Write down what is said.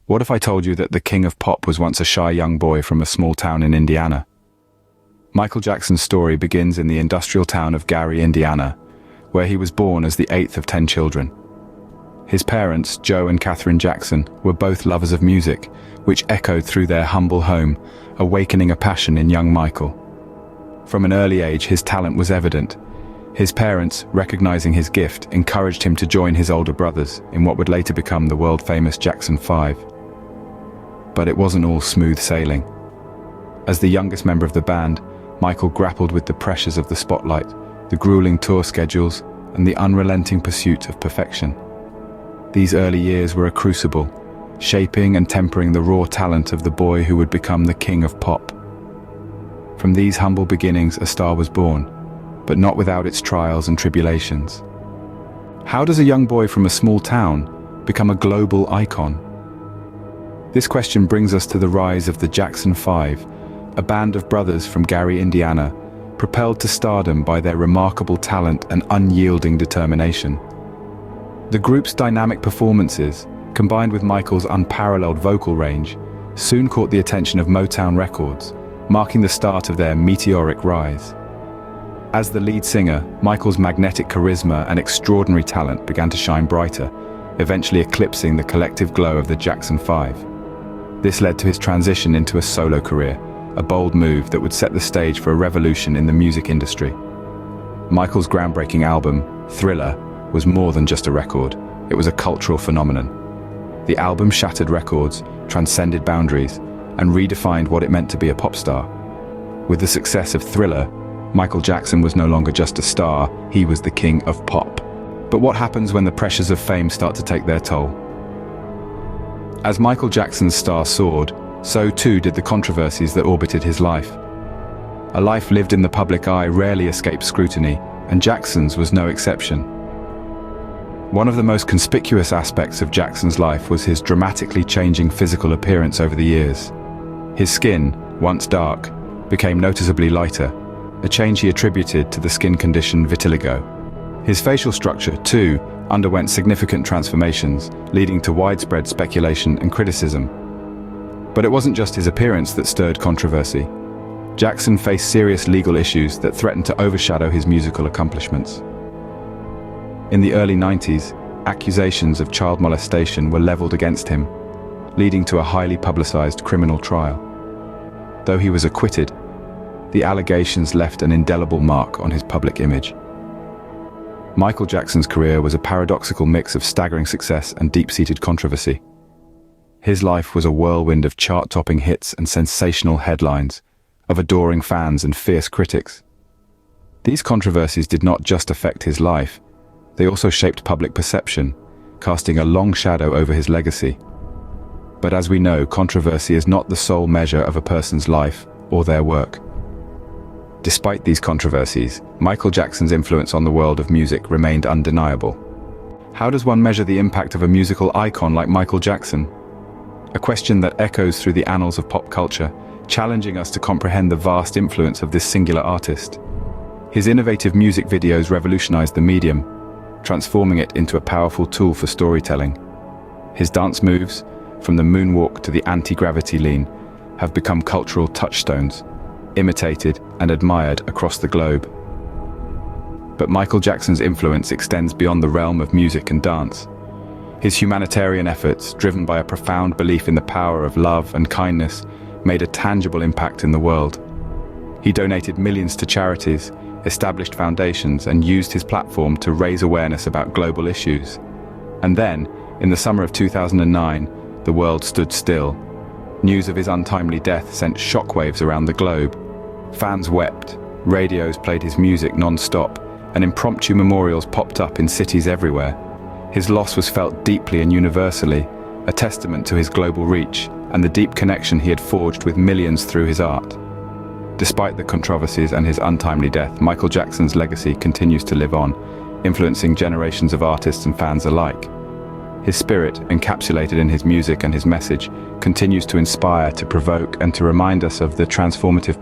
What if I told you that the king of pop was once a shy young boy from a small town in Indiana? Michael Jackson's story begins in the industrial town of Gary, Indiana, where he was born as the 8th of 10 children. His parents, Joe and Katherine Jackson, were both lovers of music, which echoed through their humble home, awakening a passion in young Michael. From an early age, his talent was evident. His parents, recognizing his gift, encouraged him to join his older brothers in what would later become the world-famous Jackson 5. But it wasn't all smooth sailing. As the youngest member of the band, Michael grappled with the pressures of the spotlight, the grueling tour schedules, and the unrelenting pursuit of perfection. These early years were a crucible, shaping and tempering the raw talent of the boy who would become the king of pop. From these humble beginnings, a star was born, but not without its trials and tribulations. How does a young boy from a small town become a global icon? This question brings us to the rise of the Jackson 5, a band of brothers from Gary, Indiana, propelled to stardom by their remarkable talent and unyielding determination. The group's dynamic performances, combined with Michael's unparalleled vocal range, soon caught the attention of Motown Records, marking the start of their meteoric rise. As the lead singer, Michael's magnetic charisma and extraordinary talent began to shine brighter, eventually eclipsing the collective glow of the Jackson 5. This led to his transition into a solo career, a bold move that would set the stage for a revolution in the music industry. Michael's groundbreaking album, Thriller, was more than just a record. It was a cultural phenomenon. The album shattered records, transcended boundaries, and redefined what it meant to be a pop star. With the success of Thriller, Michael Jackson was no longer just a star, he was the king of pop. But what happens when the pressures of fame start to take their toll? As Michael Jackson's star soared, so too did the controversies that orbited his life. A life lived in the public eye rarely escaped scrutiny, and Jackson's was no exception. One of the most conspicuous aspects of Jackson's life was his dramatically changing physical appearance over the years. His skin, once dark, became noticeably lighter, a change he attributed to the skin condition vitiligo. His facial structure, too, underwent significant transformations, leading to widespread speculation and criticism. But it wasn't just his appearance that stirred controversy. Jackson faced serious legal issues that threatened to overshadow his musical accomplishments. In the early 90s, accusations of child molestation were leveled against him, leading to a highly publicized criminal trial. Though he was acquitted, the allegations left an indelible mark on his public image. Michael Jackson's career was a paradoxical mix of staggering success and deep-seated controversy. His life was a whirlwind of chart-topping hits and sensational headlines, of adoring fans and fierce critics. These controversies did not just affect his life, they also shaped public perception, casting a long shadow over his legacy. But as we know, controversy is not the sole measure of a person's life or their work. Despite these controversies, Michael Jackson's influence on the world of music remained undeniable. How does one measure the impact of a musical icon like Michael Jackson? A question that echoes through the annals of pop culture, challenging us to comprehend the vast influence of this singular artist. His innovative music videos revolutionized the medium, transforming it into a powerful tool for storytelling. His dance moves, from the moonwalk to the anti-gravity lean, have become cultural touchstones, imitated and admired across the globe. But Michael Jackson's influence extends beyond the realm of music and dance. His humanitarian efforts, driven by a profound belief in the power of love and kindness, made a tangible impact in the world. He donated millions to charities, established foundations, and used his platform to raise awareness about global issues. And then, in the summer of 2009, the world stood still. News of his untimely death sent shockwaves around the globe. Fans wept, radios played his music non-stop, and impromptu memorials popped up in cities everywhere. His loss was felt deeply and universally, a testament to his global reach and the deep connection he had forged with millions through his art. Despite the controversies and his untimely death, Michael Jackson's legacy continues to live on, influencing generations of artists and fans alike. His spirit, encapsulated in his music and his message, continues to inspire, to provoke, and to remind us of the transformative